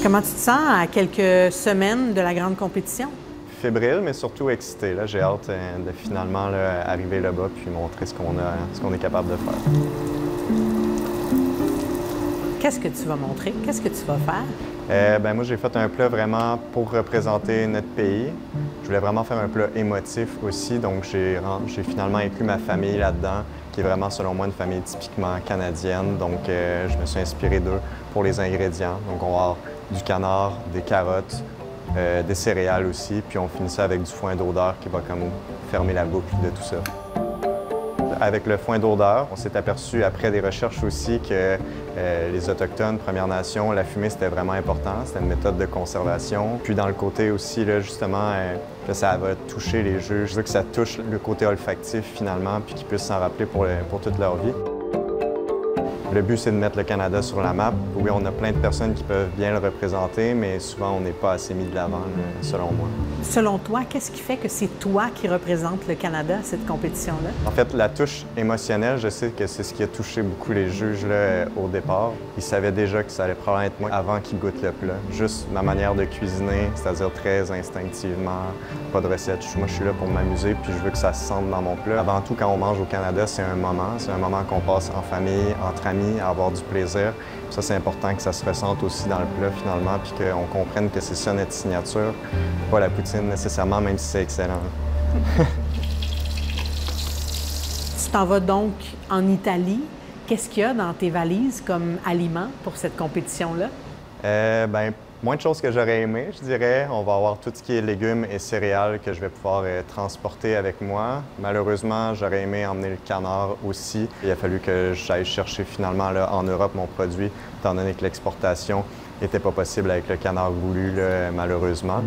Comment tu te sens à quelques semaines de la grande compétition? Fébrile, mais surtout excité. J'ai hâte de finalement arriver là-bas puis montrer ce qu'on est capable de faire. Qu'est-ce que tu vas montrer? Qu'est-ce que tu vas faire? Moi, j'ai fait un plat vraiment pour représenter notre pays. Je voulais vraiment faire un plat émotif aussi, donc j'ai finalement inclus ma famille là-dedans, qui est vraiment, selon moi, une famille typiquement canadienne. Donc, je me suis inspiré d'eux pour les ingrédients. Donc, on va avoir du canard, des carottes, des céréales aussi, puis on finit ça avec du foin d'odeur qui va comme fermer la boucle de tout ça. Avec le foin d'odeur, on s'est aperçu après des recherches aussi que les Autochtones, Premières Nations, la fumée, c'était vraiment important. C'était une méthode de conservation. Puis dans le côté aussi, là, justement, que ça va toucher les jeux. Je veux que ça touche le côté olfactif finalement, puis qu'ils puissent s'en rappeler pour toute leur vie. Le but, c'est de mettre le Canada sur la map. Oui, on a plein de personnes qui peuvent bien le représenter, mais souvent, on n'est pas assez mis de l'avant, selon moi. Selon toi, qu'est-ce qui fait que c'est toi qui représente le Canada à cette compétition-là? En fait, la touche émotionnelle, je sais que c'est ce qui a touché beaucoup les juges là, au départ. Ils savaient déjà que ça allait probablement être moi avant qu'ils goûtent le plat. Juste ma manière de cuisiner, c'est-à-dire très instinctivement, pas de recette. Moi, je suis là pour m'amuser, puis je veux que ça se sente dans mon plat. Avant tout, quand on mange au Canada, c'est un moment qu'on passe en famille, entre amis, à avoir du plaisir. Ça, c'est important que ça se ressente aussi dans le plat, finalement, puis qu'on comprenne que c'est ça notre signature, pas la poutine nécessairement, même si c'est excellent. Tu t'en vas donc en Italie. Qu'est-ce qu'il y a dans tes valises comme aliments pour cette compétition-là? Moins de choses que j'aurais aimé, je dirais. On va avoir tout ce qui est légumes et céréales que je vais pouvoir transporter avec moi. Malheureusement, j'aurais aimé emmener le canard aussi. Il a fallu que j'aille chercher finalement là, en Europe mon produit, étant donné que l'exportation n'était pas possible avec le canard goulu, là, malheureusement.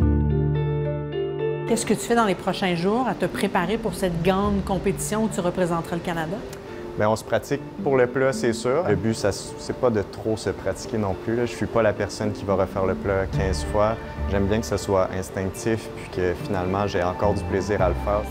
Qu'est-ce que tu fais dans les prochains jours à te préparer pour cette grande compétition où tu représenteras le Canada? Bien, on se pratique pour le plat, c'est sûr. Le but, c'est pas de trop se pratiquer non plus. Là. Je suis pas la personne qui va refaire le plat 15 fois. J'aime bien que ce soit instinctif puis que finalement, j'ai encore du plaisir à le faire.